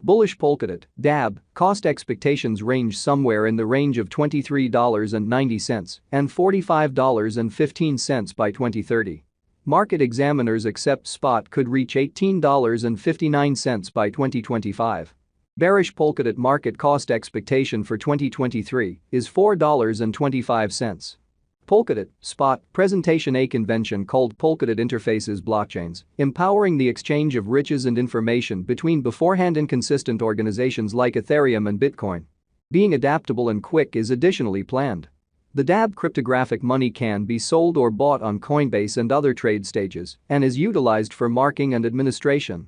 Bullish Polkadot, DAB, cost expectations range somewhere in the range of $23.90 and $45.15 by 2030. Market examiners accept spot could reach $18.59 by 2025. Bearish Polkadot market cost expectation for 2023 is $4.25. Polkadot, spot, presentation. A convention called Polkadot interfaces blockchains, empowering the exchange of riches and information between beforehand inconsistent organizations like Ethereum and Bitcoin. Being adaptable and quick is additionally planned. The DAB cryptographic money can be sold or bought on Coinbase and other trade stages and is utilized for marking and administration.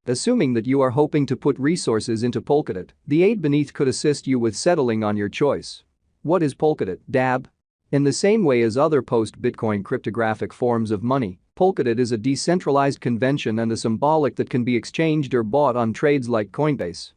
Assuming that you are hoping to put resources into Polkadot, the aid beneath could assist you with settling on your choice. What is Polkadot, DAB? In the same way as other post-Bitcoin cryptographic forms of money, Polkadot is a decentralized convention and a symbolic that can be exchanged or bought on trades like Coinbase.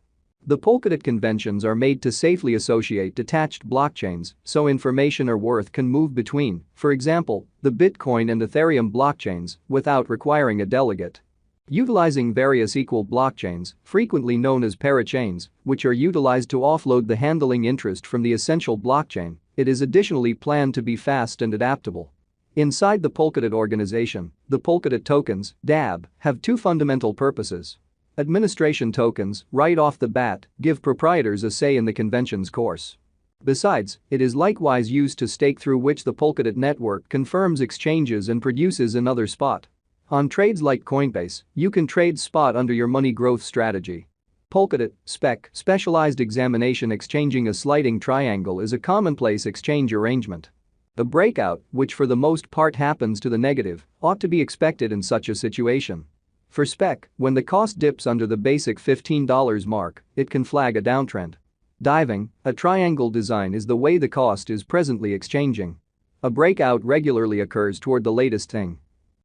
The Polkadot conventions are made to safely associate detached blockchains so information or worth can move between, for example, the Bitcoin and Ethereum blockchains, without requiring a delegate. Utilizing various equal blockchains, frequently known as parachains, which are utilized to offload the handling interest from the essential blockchain, it is additionally planned to be fast and adaptable. Inside the Polkadot organization, the Polkadot tokens, DAB, have two fundamental purposes. Administration tokens, right off the bat, give proprietors a say in the convention's course. Besides, it is likewise used to stake through which the Polkadot network confirms exchanges and produces another spot. On trades like Coinbase, you can trade spot under your money growth strategy. Polkadot, SPEC, specialized examination. Exchanging a sliding triangle is a commonplace exchange arrangement. A breakout, which for the most part happens to the negative, ought to be expected in such a situation. For SPEC, when the cost dips under the basic $15 mark, it can flag a downtrend. Diving, a triangle design is the way the cost is presently exchanging. A breakout regularly occurs toward the latest thing.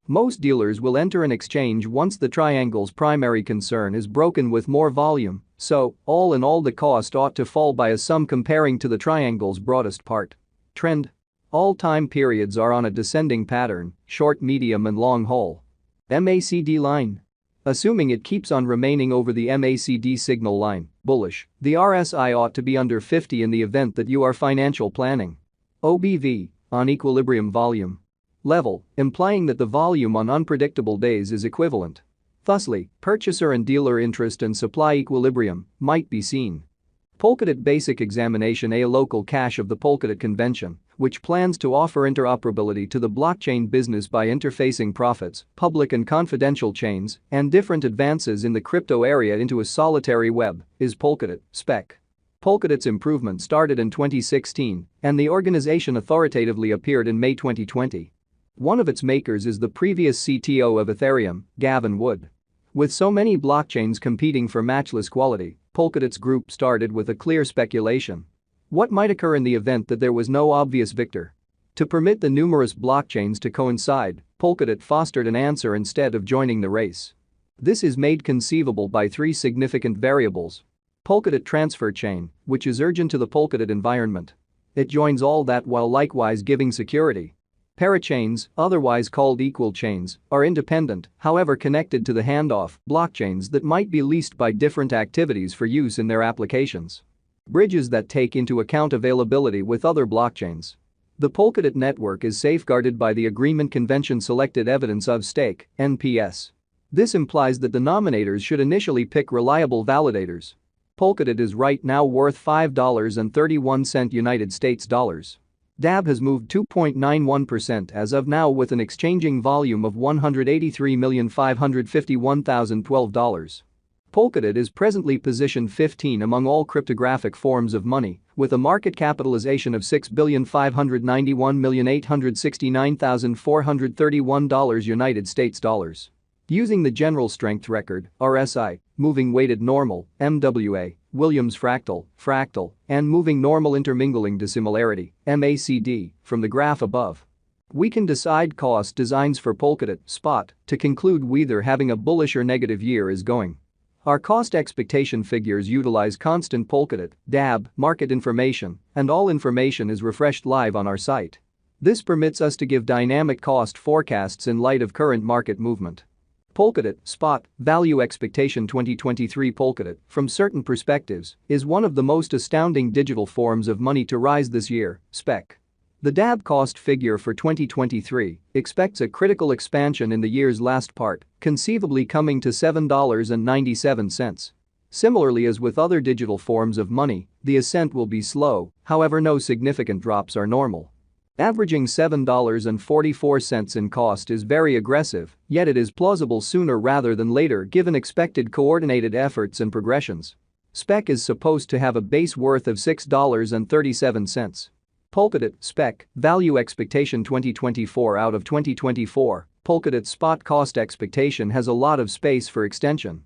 Most dealers will enter an exchange once the triangle's primary concern is broken with more volume, so, all in all, the cost ought to fall by a sum comparing to the triangle's broadest part. Trend. All time periods are on a descending pattern, short, medium and long haul. MACD line. Assuming it keeps on remaining over the MACD signal line, bullish, the RSI ought to be under 50 in the event that you are financial planning. OBV, on equilibrium volume. Level, implying that the volume on unpredictable days is equivalent. Thusly, purchaser and dealer interest and supply equilibrium might be seen. Polkadot basic examination. A local cache of the Polkadot convention, which plans to offer interoperability to the blockchain business by interfacing profits, public and confidential chains, and different advances in the crypto area into a solitary web, is Polkadot, SPEC. Polkadot's improvement started in 2016, and the organization authoritatively appeared in May 2020. One of its makers is the previous CTO of Ethereum, Gavin Wood. With so many blockchains competing for matchless quality, Polkadot's group started with a clear speculation. What might occur in the event that there was no obvious victor? To permit the numerous blockchains to coincide, Polkadot fostered an answer instead of joining the race. This is made conceivable by three significant variables. Polkadot transfer chain, which is urgent to the Polkadot environment. It joins all that while likewise giving security. Parachains, otherwise called equal chains, are independent, however connected to the handoff blockchains that might be leased by different activities for use in their applications. Bridges that take into account availability with other blockchains. The Polkadot network is safeguarded by the Agreement Convention Selected Evidence of Stake (NPS). This implies that the nominators should initially pick reliable validators. Polkadot is right now worth $5.31 United States dollars. DAB has moved 2.91% as of now with an exchanging volume of $183,551,012. Polkadot is presently positioned 15 among all cryptographic forms of money, with a market capitalization of $6,591,869,431 United States dollars. Using the general strength record, RSI, moving weighted normal, MWA, Williams fractal, and moving normal intermingling dissimilarity, MACD, from the graph above. We can decide cost designs for Polkadot, spot, to conclude whether having a bullish or negative year is going. Our cost expectation figures utilize constant Polkadot, DAB, market information, and all information is refreshed live on our site. This permits us to give dynamic cost forecasts in light of current market movement. Polkadot, spot, value expectation 2023. Polkadot, from certain perspectives, is one of the most astounding digital forms of money to rise this year, spec. The DAB cost figure for 2023 expects a critical expansion in the year's last part, conceivably coming to $7.97. Similarly as with other digital forms of money, the ascent will be slow, however no significant drops are normal. Averaging $7.44 in cost is very aggressive, yet it is plausible sooner rather than later given expected coordinated efforts and progressions. Spec is supposed to have a base worth of $6.37. Polkadot, spec, value expectation 2024. Out of 2024, Polkadot spot cost expectation has a lot of space for extension.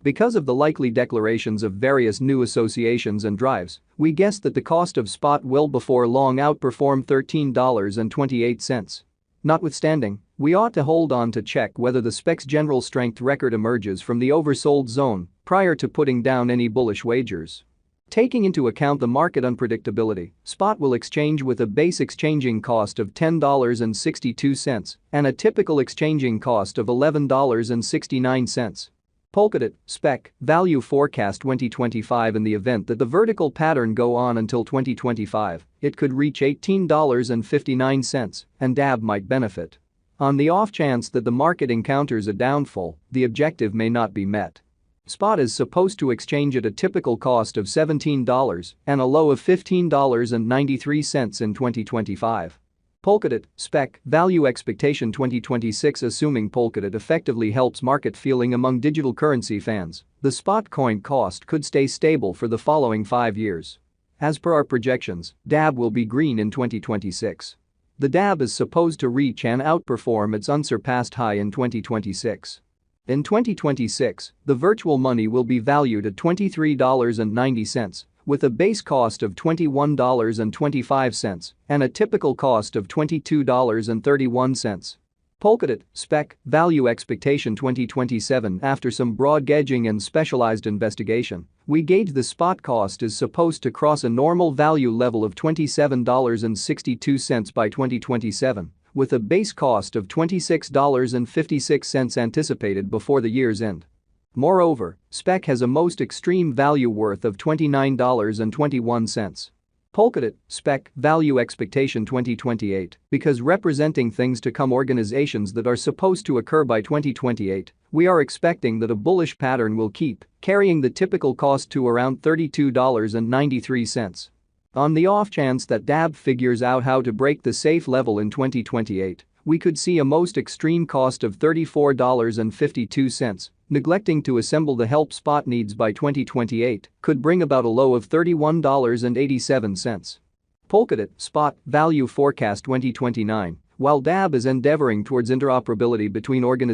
Because of the likely declarations of various new associations and drives, we guess that the cost of spot will before long outperform $13.28. Notwithstanding, we ought to hold on to check whether the spec's general strength record emerges from the oversold zone prior to putting down any bullish wagers. Taking into account the market unpredictability, spot will exchange with a base exchanging cost of $10.62 and a typical exchanging cost of $11.69. Polkadot, spec, value forecast 2025. In the event that the vertical pattern go on until 2025, it could reach $18.59 and DAB might benefit. On the off chance that the market encounters a downfall, the objective may not be met. Spot is supposed to exchange at a typical cost of $17 and a low of $15.93 in 2025. Polkadot, spec, value expectation 2026. Assuming Polkadot effectively helps market feeling among digital currency fans, the spot coin cost could stay stable for the following 5 years. As per our projections, DAB will be green in 2026. The DAB is supposed to reach and outperform its unsurpassed high in 2026. In 2026, the virtual money will be valued at $23.90, with a base cost of $21.25 and a typical cost of $22.31. Polkadot, spec, value expectation 2027. After some broad gauging and specialized investigation, we gauge the spot cost is supposed to cross a normal value level of $27.62 by 2027, with a base cost of $26.56 anticipated before the year's end. Moreover, spec has a most extreme value worth of $29.21. Polkadot, spec, value expectation 2028. Because representing things to come, organizations that are supposed to occur by 2028, we are expecting that a bullish pattern will keep carrying the typical cost to around $32.93. On the off chance that DAB figures out how to break the safe level in 2028, we could see a most extreme cost of $34.52. Neglecting to assemble the help spot needs by 2028 could bring about a low of $31.87. Polkadot, spot, value forecast 2029. While DAB is endeavoring towards interoperability between organizations